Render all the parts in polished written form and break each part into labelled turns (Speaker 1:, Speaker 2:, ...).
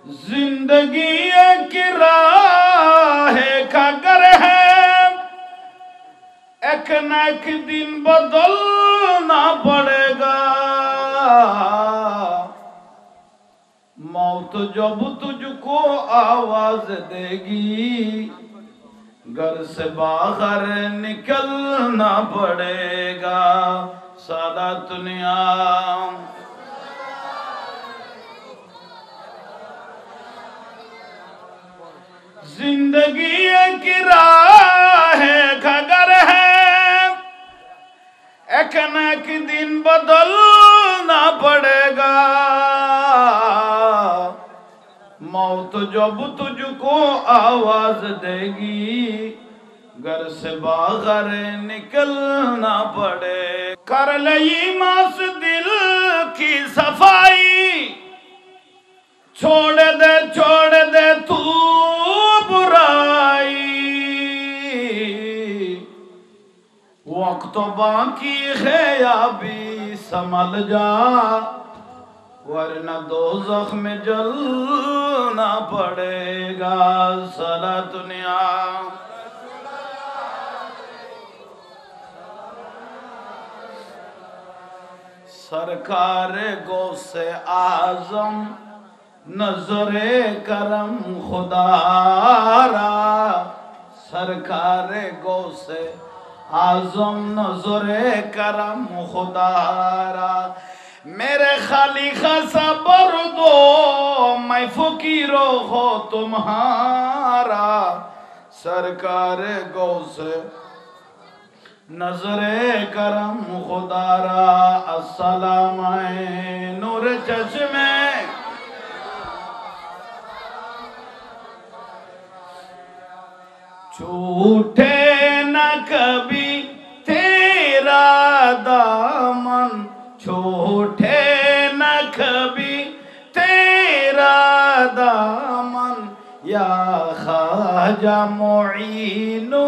Speaker 1: जिंदगी एक राह का गर है, एक न एक दिन बदलना पड़ेगा। मौत जब तुझको आवाज देगी, घर से बाहर निकलना पड़ेगा। सादा दुनिया जिंदगी एक राह का गर है, एक न एक दिन बदलना पड़ेगा। मौत जब तुझको आवाज देगी, घर से बाहर निकलना पड़े। कर ले ईमास दिल की सफाई, छोड़ दे तू बुराई। वक्त बाकी है अभी संभल जा, वरना दोज़ख में जलना पड़ेगा। सला दुनिया सरकार गौसे आजम नजरे करम खुदारा। सरकार गौसे आजम नजरे करम खुदारा। मेरे खाली खबर दो, मैं फकीरो हो तुम्हारा। सरकार गौसे नजरे करम खुदारा। अस्सलाम नूर चश्मे छूटे न कभी तेरा दामन, छूटे न कभी तेरा दामन। या ख्वाजा मुईनु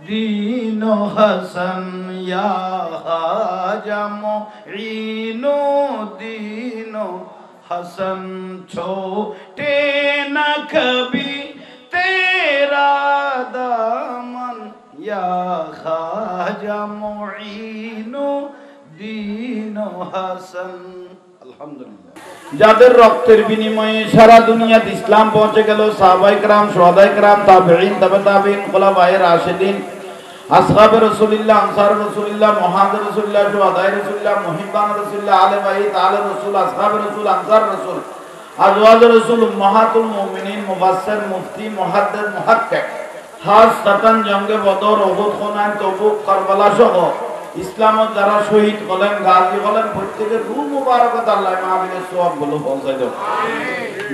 Speaker 1: दीनो हसन, या ख्वाजा मुईनु दीनो हसन। छूटे न कभी तेरा दामन, या ख्वाजा मुईनु दीनो हसन। अल्हम्दुलिल्लाह। যাদের রক্তের বিনিময়ে সারা দুনিয়াতে ইসলাম পৌঁছে গেল, সাহাবায়ে কেরাম, শুহাদায়ে কেরাম, তাবেঈন, তাবে তাবেঈন, খুলাফায়ে রাশিদিন, আসহাবে রাসূলুল্লাহ, আনসার রাসূলুল্লাহ, মুহাজির রাসূলুল্লাহ, শুহাদায়ে রাসূলুল্লাহ, মুহিব্বান রাসূলুল্লাহ, আলে বাইত, আলে রাসূল, আসহাবে রাসূল, আনসার রাসূল, আজওয়াজ রাসূল, উম্মাহাতুল মুমিনিন, মুফাসসির, মুফতি, মুহাদ্দিস, মুহাক্কিক, খাসতান জঙ্গে বদর, উহুদ, হুনাইন, তাবুক, কারবালা সহ ইসলামত যারা শহীদ হলেন, গাজী হলেন, প্রত্যেকের রূহ মুবারকত আল্লাহ মাহফিলের সওয়াবগুলো পৌঁছায় দাও।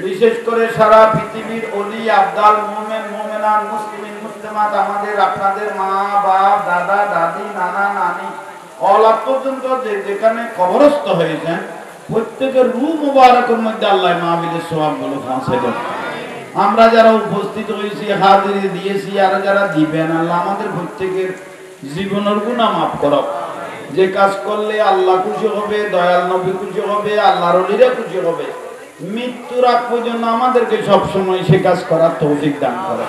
Speaker 1: বিশেষ করে সারা পৃথিবীর ওলি, আবদাল, মুমিন, মুমিনাত, মুসলিমিন, মুসলিমাত, আমাদের আপনাদের মা, বাপ, দাদা, দাদি, নানা, নানি, অলাদ পর্যন্ত যেখানে কবরস্থ হয়েছেন, প্রত্যেকের রূহ মুবারকের মধ্যে আল্লাহ মাহফিলের সওয়াবগুলো পৌঁছায় দাও। আমরা যারা উপস্থিত হয়েছি, হাজিরি দিয়েছি, আর যারা দিবেন, আল্লাহ আমাদের প্রত্যেকের জীবনের গুনাহ মাফ করো। যে কাজ করলে আল্লাহ খুশি হবে, দয়াল নবী খুশি হবে, আল্লাহর ওলিরা খুশি হবে, মৃত্যুর আগ পর্যন্ত আমাদেরকে সব সময় সে কাজ করার তৌফিক দান করো।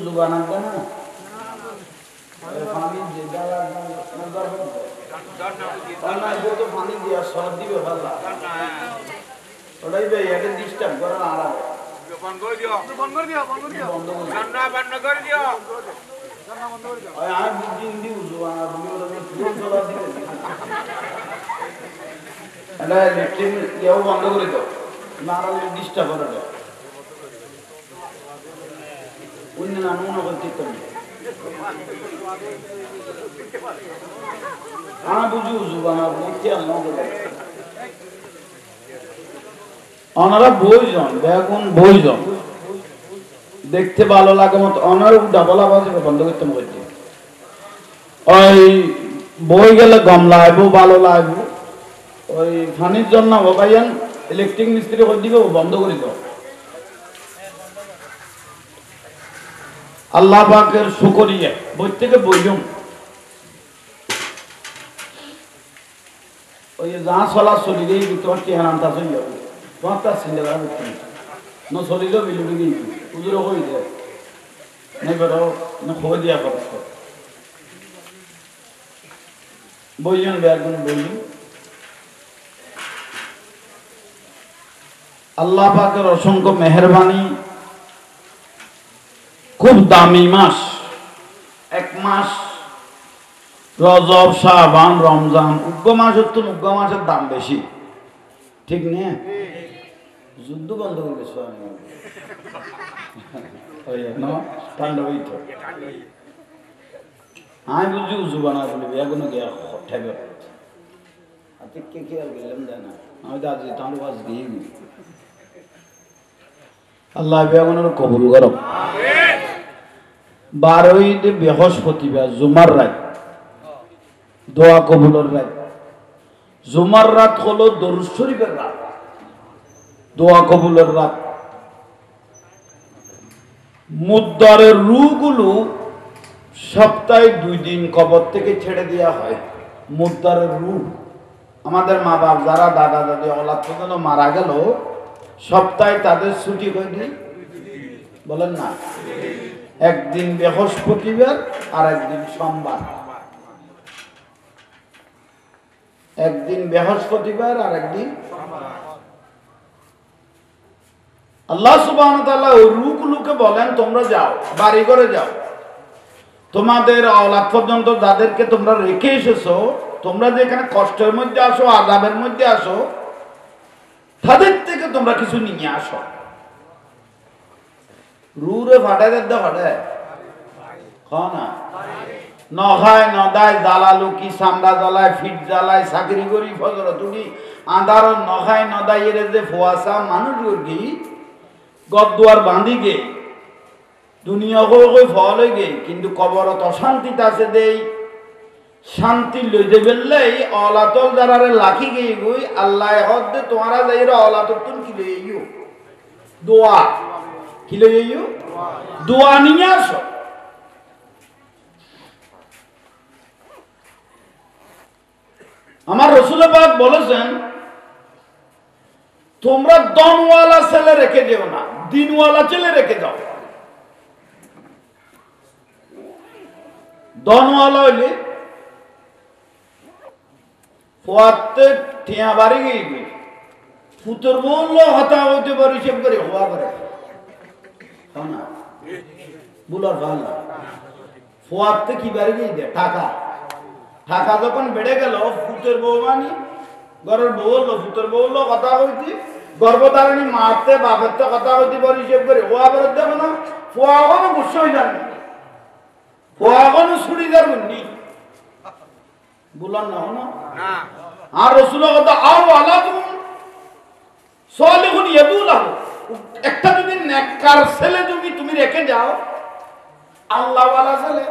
Speaker 1: জুবান আনবে না পানি যে দাঁড়া না তো পানি দিয়া সর দিবে ভালো ওটাই ভাই এটা ডিস্টার্ব করার আরাম বন্ধ করে দিও বন্ধ করে দিও বন্ধ করে দিও বন্ধ করে দিও জানা বন্ধ করে দিও আর দিন দি জুবান আর তুমি ওটা ফুল চলা দিবে এটা লেট্রিন কেউ বন্ধ করে দাও না আর ডিস্টার্ব করে দাও অন্য নামও করতে করি বুঝু জুবান আর বলতে আমরা ওনারা বইজন বেগুন বইজন দেখতে ভালো লাগে মতো ওনারা ডাবল আওয়াজে বন্ধ করতে বলছে ওই বই গেলে গম লাগবো ভালো লাগবো ওই পানির জন্য ভাইয়ান ইলেকট্রিক মিস্ত্রি করে দিবে বন্ধ করে দাও আল্লাহ পাকের শুকরিয়া বই থেকে বইজন ওই যা চলা চলি গিয়ে তোমার কি হারামটা চলে যাবে পাঁচটা সিলেবা ন চলিলেও বিলুটি কিন্তু উজুরও হয়ে যায় নাই বেটাও না খবর দিয়া খরচ কর বইজন বেয়ার কোনো বইজন আল্লাহ পাকের অসংখ্য মেহেরবানি খুব দামি মাস এক মাস রজব শাবান রমজান উগ্র মাস হতো উগ্র মাসের দাম বেশি ঠিক নিয়ে যুদ্ধ বন্ধ করে গেছো আমি বুঝছি উজু বানা বলি এগুলো গিয়া ঠেবে হাতে কে কে আর গেলাম দেয় না আমি তো আজ তাহলে বাস গিয়ে আল্লাহ বেগুনের কবুল করো 12ই বৃহস্পতিবার জুমার রাত দোয়া কবুলের রাত জুমার রাত হলো দরুদ শরীফের রাত দোয়া কবুলের রাত মুদ্দারের রূহগুলো সপ্তাহে 2 দিন কবর থেকে ছেড়ে দেওয়া হয় মুদ্দারের রূহ আমাদের মা বাপ যারা দাদা দাদি অলাদ পর্যন্ত মারা গেল সপ্তাহে তাদের ছুটি হয়নি বলেন না একদিন বৃহস্পতিবার আর একদিন সোমবার একদিন বৃহস্পতিবার আর একদিন আল্লাহ সুবহানাহু ওয়া তাআলা ওই রূহগুলোকে বলেন তোমরা যাও বাড়ি করে যাও তোমাদের অলাদ পর্যন্ত যাদেরকে তোমরা রেখে এসেছো তোমরা যে এখানে কষ্টের মধ্যে আসো আযাবের মধ্যে আসো তাদের থেকে তোমরা কিছু নিয়ে আসো রুরে ফাটায় দেয় ফাটায় খাও না নখায় নদায় জ্বালালু কি সামড়া জ্বালায় ফিট জ্বালায় চাকরি করি ফজর তুমি আন্ধার নখায় নদায় এর যে ফোয়াশা মানুষ কি গদ্দুয়ার বাঁধি গে দুনিয়া কই ফল হয়ে গে কিন্তু কবরত অশান্তিতে আছে দেই শান্তি লইতে বেললেই অলাতল যারারে লাখি গিয়ে গই আল্লাহ হদ্দে তোমারা যাইরা অলাতল তুন কি লইও দোয়া কি লইও দোয়া নিয়ে আসো আমার রাসূল পাক বলেছেন তোমরা দনওয়ালা ছেলে রেখে যেও না দিনওয়ালা ছেলে রেখে যাও দনওয়ালা হইলে ফুয়াতে টিয়া বাড়ি গিয়ে ফুতর বললো হতা হইতে পারি সব করে হওয়া করে না বুলার ভাল না ফুয়াতে কি বাড়ি গিয়ে দেয় টাকা টাকা যখন বেড়ে গেল ফুতের বউ মানি ঘরের বউ হলো ফুতের বউ হলো কথা হইতি গর্ভধারণী মারতে বাপের তো কথা হইতে পারি সব করে হওয়া করে দেবো না ফুয়া কোনো গুস্ব হয়ে যাননি ফুয়া কোনো ছুটি যাবেন নি বুলার না হলো আর রসুলের কথা আও আলা তুমি সালিহুন ইয়াদুলাহ একটা যদি নেককার ছেলে যদি তুমি রেখে যাও আল্লাহ ওয়ালা ছেলে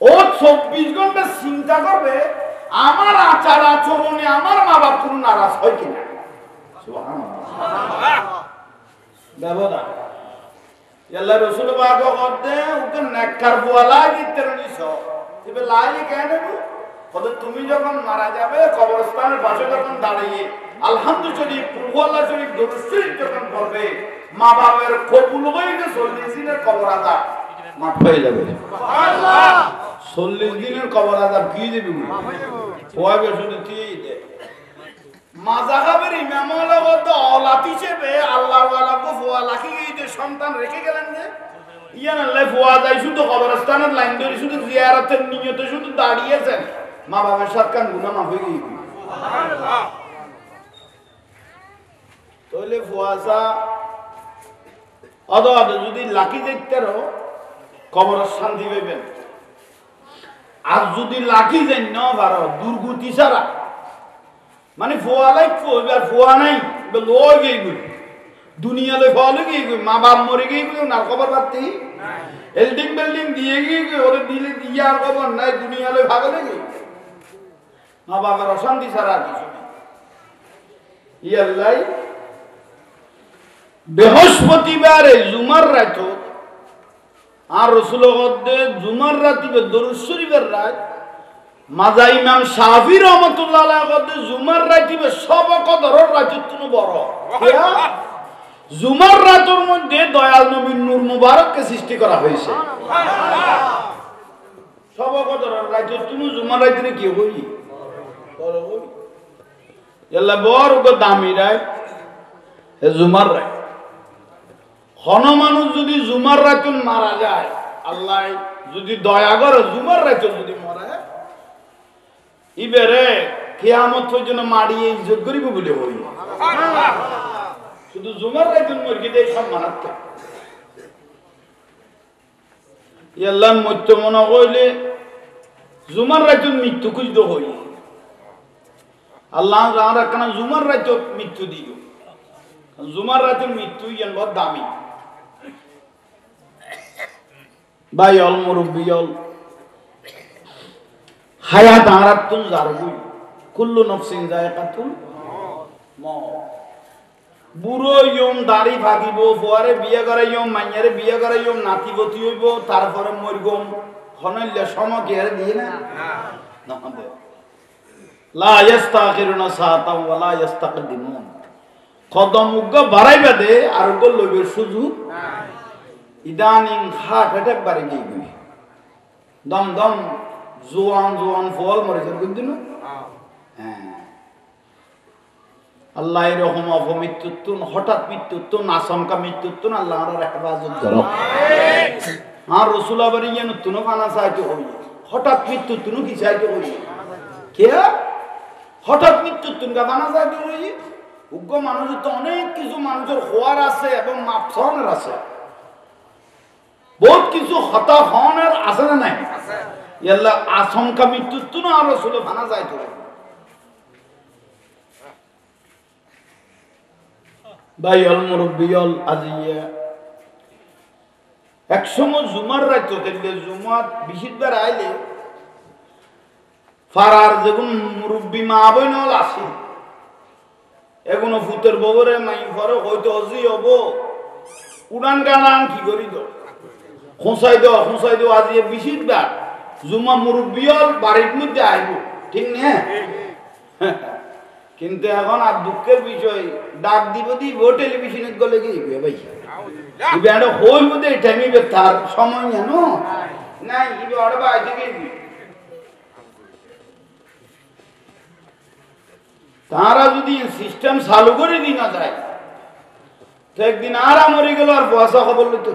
Speaker 1: ও 24 ঘন্টা চিন্তা করবে আমার আচার আচরণে আমার মা বাপ কোনো নারাজ হয় কিনা সুবহানাল্লাহ দেবদা আল্লাহ রাসূল পাক বলতে ওকে নেককার বুয়ালা দিতে নিছো তবে লাগে কেন বলে তুমি যখন মারা যাবে কবরস্থানের পাশে যখন দাঁড়িয়ে আলহামদুলিল্লাহ পুরওয়ালা শরীফ দরুদ যখন পড়বে মা বাবার কবুল হয়ে গেছে 40 দিনের কবর আযাব মাফ হয়ে যাবে সুবহানাল্লাহ 40 দিনের কবর আযাব কি দিবি ওয়াবে শুনে কি দে মাযহাবের ইমাম হলো তো আওলাদ হিসেবে আল্লাহ ওয়ালা কো ওয়ালা কি যে সন্তান রেখে গেলেন যে ইয়ান আল্লাহ ফুয়া যায় শুধু কবরস্থানের লাইন ধরে শুধু জিয়ারতের নিয়তে শুধু দাঁড়িয়েছেন মা বাবার সরকার গুনাহ মাফ হয়ে গিয়ে সুবহানাল্লাহ তাহলে ফুয়াসা অদদ যদি লাকি দেখতেরো কবর শান্তি পাবেন আর যদি লাকি যাই না পারো দুর্গতি ছাড়া মানে ফোয়ালাই আর ফোয়া নাই লই গিয়ে গই দুনিয়া লই ফলে গিয়ে গই মা বাপ মরে গিয়ে গই না খবর পাতি এলডিং বিল্ডিং দিয়ে গিয়ে গই ওরে দিলে দিয়ে আর খবর নাই দুনিয়া লই ভাগলে গই মা বাবার অশান্তি ছাড়া কিছু নেই ইয়াল্লাই বৃহস্পতিবারে জুমার রাত আর রাসূল হদ্দে জুমার রাতে দরুদ শরীফের রাত মাজা ইমাম শাফি রহমাতুল্লাহ আলাইহি কতে জুমার রাতিবে সব কদরের রাত তুনো বড় কিয়া জুমার রাতের মধ্যে দয়াল নবীর নূর মুবারককে সৃষ্টি করা হয়েছে সব কদরের রাত তুনো জুমার রাতে কি হই বড় হই এলা বড় গো দামি রাত এ জুমার রাত কোন মানুষ যদি জুমার রাতে মারা যায় আল্লাহ যদি দয়া করে জুমার রাতে যদি মরে ইবেরে কিয়ামত পর্যন্ত মারিয়ে ইজ্জত করিব বলে হই শুধু জুমার রাতে মুরগি দেই সম্মানার্থ আল্লাহ মৃত্যু মনে কইলে জুমার রাতে মৃত্যু খুঁজতে হই আল্লাহ আমরা কেন জুমার রাতে মৃত্যু দিও জুমার রাতে মৃত্যু ইয়ান বহুত দামি ভাই অল মুরব্বি অল হায়াত আরাতুল জারবুই কুল্লু নফসিন যায়কাতুল মউত বুড়ো ইয়ম দাড়ি ভাগিব ফুয়ারে বিয়ে করাইম মাইয়ারে বিয়ে করাইম নাতিবতী হইব তারপরে মরগম হনল্য সমকে আর দিয়ে না লা ইস্তাখিরুনা সাআতাও ওয়া লা ইস্তাকদিমুন কদম উগ্গ বাড়াইবা দে আর গো লইবে সুযোগ ইদানিং হার্ট অ্যাটাক বাড়ি গই দম দম জোয়ান জোয়ান ফল মরেছে বুঝদিন হ্যাঁ আল্লাহ এরকম অপমৃত্যুত্তুন হঠাৎ মৃত্যুত্তুন আচমকা মৃত্যুত্তুন আল্লাহ আর হেফাজত করো আর রসুল আবার ইয়ান তুনো কানা চাইতে হই হঠাৎ মৃত্যুত্তুন কি চাইতে হই কে হঠাৎ মৃত্যুত্তুন কা কানা চাইতে হই উগ্র মানুষের তো অনেক কিছু মানুষের হওয়ার আছে এবং মাপসনের আছে বহুত কিছু হতা হওয়ার আছে না নাই ইয়াল্লাহ আচমকা মৃত্যুত্তুন আর রসুল কানা চাইতে হই ভাই অল মুরব্বি অল আজিয়া একসময় জুমার রাত হতে জুমাত বিশিদবার আইলে ফারার যেগুন মুরব্বি মা বই নল আসি এগুলো ফুতের ববরে মাই ঘরে হয়তো অজি হব উড়ান গানান কি করি দো খোঁসাই দেও আজিয়ে বিশিদবার জুমা মুরব্বি অল বাড়ির মধ্যে আইব ঠিক না কিন্তু এখন আর দুঃখের বিষয় ডাক দিব দিব টেলিভিশনে গলে গিয়ে ভাই ইবে আরো হই মধ্যে টাইমে তার সময় জানো নাই ইবে আরো বাইরে গিয়ে তারা যদি সিস্টেম চালু করে দি না যায় তো একদিন আর মরে গেল আর পয়সা খবর লইতে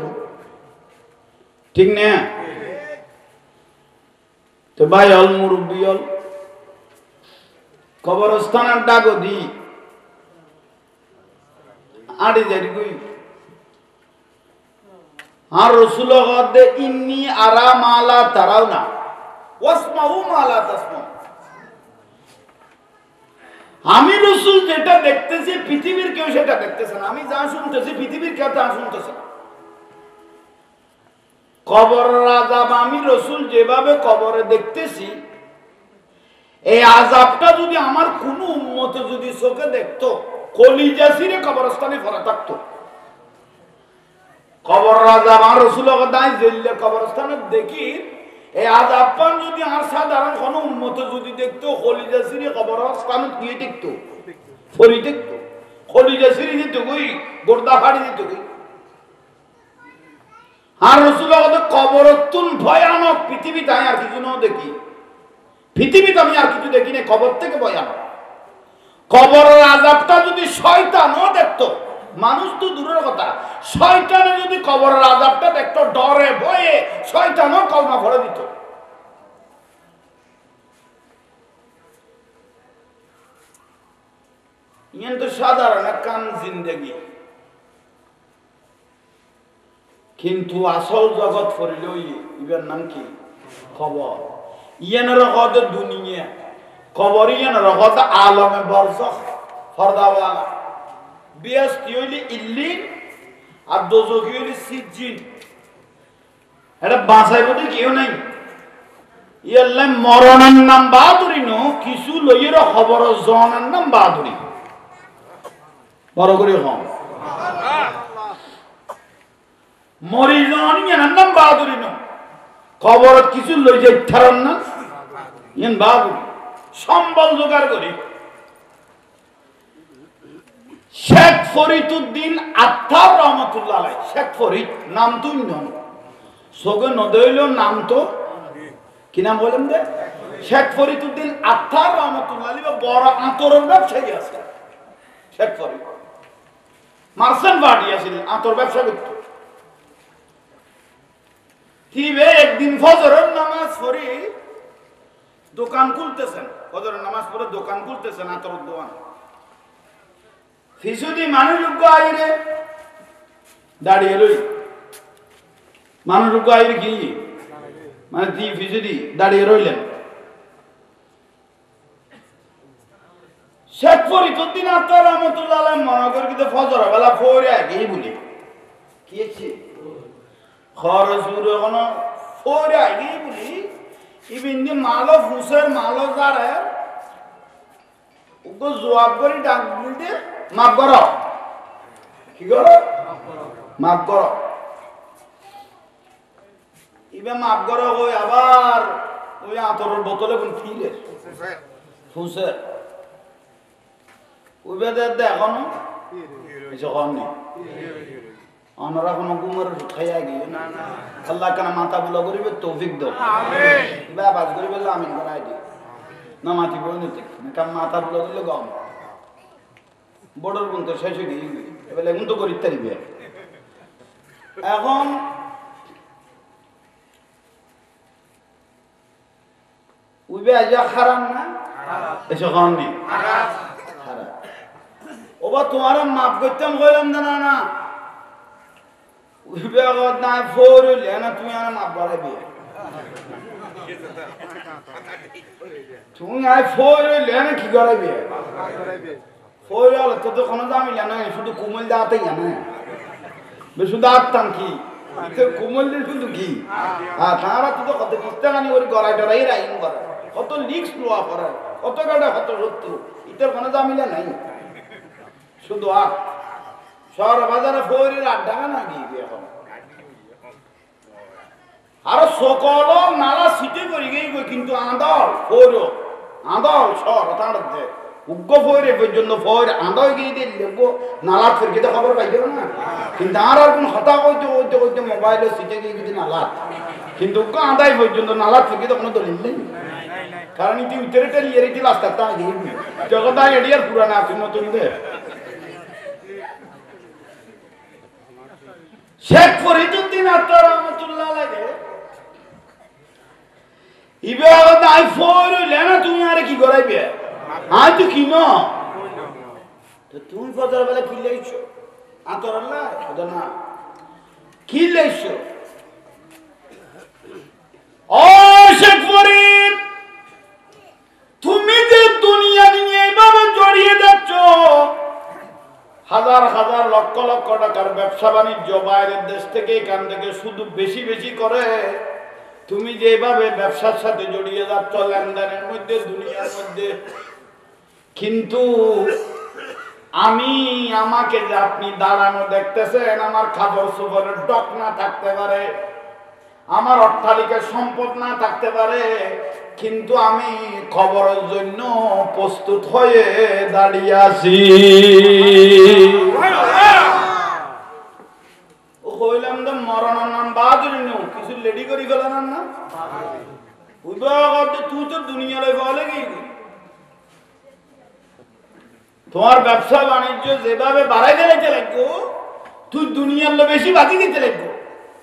Speaker 1: ঠিক না তো ভাই অল মুরব্বি অল কবরস্থানের ডাকো দি আড়ি যাই কই আর রসুল গদে ইন্নি আরা মালা তারাও না ওয়াসমাউ মালা তাসমাউ আমি রসুল যেটা দেখতেছি পৃথিবীর কেউ সেটা দেখতেছে না আমি যা শুনতেছি পৃথিবীর কেউ তা শুনতেছে না কবর আযাব আমি রসুল যেভাবে কবরে দেখতেছি এই আযাবটা যদি আমার কোন উম্মত যদি চোখে দেখতো কলিজা ছিঁড়ে কবরস্থানে ভরা থাকতো কবর আযাব আর রাসূল গদাই জেলে কবরস্থানে দেখি এই আযাব পান যদি আর সাধারণ কোন উম্মত যদি দেখতো কলিজা ছিঁড়ে কবরস্থানে কি দেখতো ফরি দেখতো কলিজা ছিঁড়ে দিত কই গোর্দা ফাড়ি দিত কই আর রাসূল গদা কবরতুন ভয়ানক পৃথিবী তাই আর কিছু না দেখি পৃথিবীতে আমি আর কিছু দেখি না কবর থেকে ভয়ানক কবরের আযাবটা যদি শয়তানও দেখতো মানুষ তো দূরের কথা শয়তানে যদি কবরের আযাবটা দেখতো ডরে ভয়ে শয়তানও কলমা পড়ে দিত ইয়েন তো সাধারণ কান জিন্দেগি কিন্তু আসল জগৎ ফরিল ইবের নাম কি খবর ইয়ানের রকত দুনিয়া কবর ইয়ানের রকত আলমে বরজখ ফরদাওয়ালা বিয়াস্তি হইলি ইল্লিন আর দোজখি হইলি সিজ্জিন এটা বাঁচাইব তো কেউ নাই ইয়াল্লাই মরণের নাম বাহাদুরি নো কিছু লইয়ের খবর জনের নাম বাহাদুরি বড় করে হম মরি জন ইয়ানের নাম বাহাদুরি নো খবর কিছু লই যাই থারান না ইন বাবু সম্বল জোগাড় করি শেখ ফরিদউদ্দিন আত্তার রহমতুল্লাহ আলাইহি শেখ ফরিদ নাম তুই নন সোগে নদইল নাম তো কি নাম বলেন দে শেখ ফরিদউদ্দিন আত্তার রহমতুল্লাহ আলাইহি বড় আতরের ব্যবসায়ী আছে শেখ ফরিদ মার্সেন্ট বাড়ি আছিল আতর ব্যবসা করত কিবে একদিন ফজরের নামাজ পড়ি দোকান খুলতেছেন ফজরের নামাজ পড়ে দোকান খুলতেছেন আতরের দোকান ফিসুদি মানুষ আইরে দাঁড়িয়ে রই মানুষ আইরে কি মানে দি ফিসুদি দাঁড়িয়ে রইলেন শেখ ফরিদউদ্দিন আত্তার রহমতুল্লাহ আলাইহি মনে করি কিন্তু ফজর বেলা ফোরে আগেই বলি কি আছে খরচুর এখন ফোরে আগেই বলি ইবিন্দি মালো ফুসের মালো যারে ওকে জবাব করি ডাক দিতে মাফ করো কি করো মাফ করো ইবে মাফ করো ওই আবার ওই আতরের বোতলে কোন ফিরে ফুসের উবেদের এখনো যখন নেই আমরা কোনো গুমের খাইয়া গিয়ে আল্লাহ কেন মাথা বুলো করিবে তৌফিক দাও বাবাজ করিবে আমিন করাই দি না মাটি বই কাম মাথা বুলো দিলে গম বড়র গুণ তো শেষ হয়ে গিয়ে এবার এমন তো করিতে দিবে এখন উবে আজ খারাপ না এসে কম নেই ওবা তোমার মাপ করতাম কইলাম না না না উবে আগত না ফোর হইলে না তুমি আর মাপ বাড়াইবে তুমি আই ফোর হইলে না কি করাইবে ফোর হলে তো কোনো দামি না শুধু কুমল দাঁতে জানে শুধু দাঁততাম কি কুমল দিয়ে শুধু কি হ্যাঁ তারা তো কত কিস্তাগানি ওর গড়াই টরাই রাইন করে কত লিক্স লোয়া করে কত গাড়া কত শত্রু ইটার কোনো দামিলা নাই শুধু শহর বাজারে ফৌরির আড্ডা না গিয়ে এখন আর সকল নালা সিটে করি গিয়ে কিন্তু আঁদল ফৌর আঁদল শহর তাঁর উগ্র ফৌরে পর্যন্ত ফৌর আঁদল গিয়ে দিয়ে লেবো নালা ফিরকে তো খবর পাইবে না কিন্তু আর কোন হতা করতে করতে করতে মোবাইলে সিটে গিয়ে গেছে নালা কিন্তু উগ্র আঁদাই পর্যন্ত নালা ফিরকে তো কোনো দলিল নেই কারণ ইতি উত্তরেটা লিয়ে রেখে রাস্তার তা গিয়ে জগৎ এডিয়ার পুরানা আছে নতুন দে শেখ ফরিদউদ্দিন আত্তার রহমতুল্লাহ আলাইহি ইবে আগত আই ফোর লেনা তুমি আরে কি করাইবে আই তো কি ন তো তুমি ফজর বেলা কি লাইছো আতর আল্লাহ খোদা না কি লাইছো ও শেখ ফরিদ তুমি যে দুনিয়া নিয়ে এইভাবে জড়িয়ে যাচ্ছ হাজার হাজার লক্ষ লক্ষ টাকার ব্যবসা বাণিজ্য বাইরের দেশ থেকে এখান থেকে শুধু বেশি বেশি করে তুমি যেভাবে ব্যবসার সাথে জড়িয়ে যাচ্ছ লেনদেনের মধ্যে দুনিয়ার মধ্যে কিন্তু আমাকে যে আপনি দাঁড়ানো দেখতেছেন আমার খাবার সুবরের ডক না থাকতে পারে আমার অট্টালিকার সম্পদ না থাকতে পারে কিন্তু আমি খবরের জন্য প্রস্তুত হয়ে দাঁড়িয়ে আছি কইলাম তো মরণের নাম বাহাদুরি নো কিছু লেডি করি ফেলান না তুই তো দুনিয়ায় বলে কি তোমার ব্যবসা বাণিজ্য যেভাবে বাড়াইতে লাগতে লাগবো তুই দুনিয়ার লো বেশি বাকি দিতে লাগবো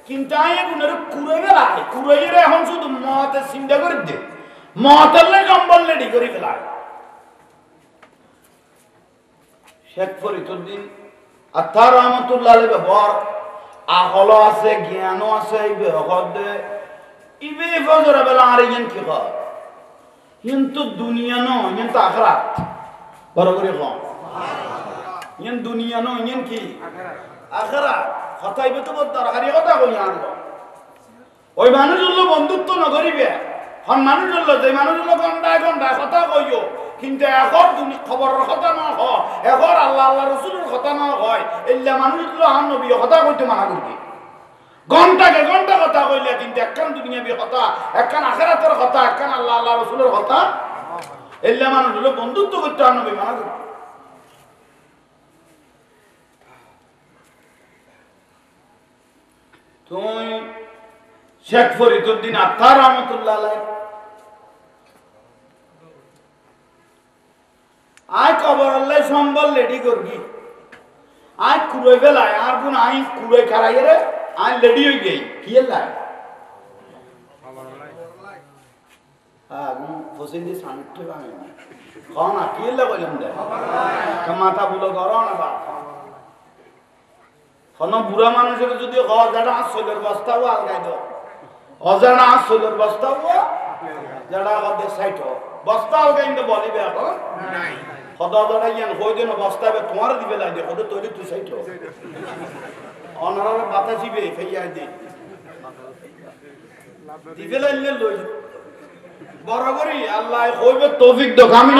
Speaker 1: কিন্তু আমি এখন কুড়ে গেলাই কুড়ে গেলে এখন শুধু মতের চিন্তা করে দে মতের কম্বল লেডি করে ফেলায় শেখ ফরিদউদ্দিন আত্তার রহমতুল্লাহ আলাইহি ব্যবহার আকল আছে জ্ঞানও আছে ইবে ফজর বেলা আর ইন কি হয় কিন্তু দুনিয়া নো ইন তো আখিরাত বড় করে কম ইন দুনিয়া নো ইন কি আখিরাত কথাইবে তো বড় দরকারি কথা কই আর ওই মানুষগুলো বন্ধুত্ব ন করিবে হন মানুষগুলো যে মানুষগুলো ঘন্টায় ঘন্টায় কথা কইও কিন্তু এখন তুমি খবরের কথা না হয় এখন আল্লাহ আল্লাহ রসুলের কথা না হয় এল্লা মানুষগুলো আন নবী কথা কইতে মানা করবি ঘন্টাকে ঘন্টা কথা কইলে কিন্তু একখান দুনিয়াবি কথা, একখান আখিরাতের কথা, একখান আল্লাহ আল্লাহ রাসূলের কথা এল্লা মানুষ হলো বন্ধুত্ব করতে আর নবী মানা করতে। তুই শেখ ফরিদউদ্দিন আত্মার রহমতুল্লাহ আলাইহি আয় কবর আল্লাহ সম্বল লেডি করবি আয় কুড়ে ফেলায় আর কোন আই কুড়ে খারাই রে আয় লেডি হয়ে গেই কি লাই ফসিলি সামিটে বাঙে খাও না কি লা বললাম দে মাথা বুলো করো না বাপ কোন বুড়া মানুষের যদি অজানা আসলের বস্তাও আলগাই দাও অজানা আসলের বস্তাও যারা ওদের সাইট বস্তা আলগাই তো বলিবে এখন নাই খদা দাঁড়াইয়ান কই দেন বস্তাবে তোমার দিবে লাগে ওদের তৈরি তুই সাইট অনারার বাতাসিবে ফেইয়া দে দিবে লাইলে লই বরাবরই আল্লাহ কইবে তৌফিক দাও আমিন।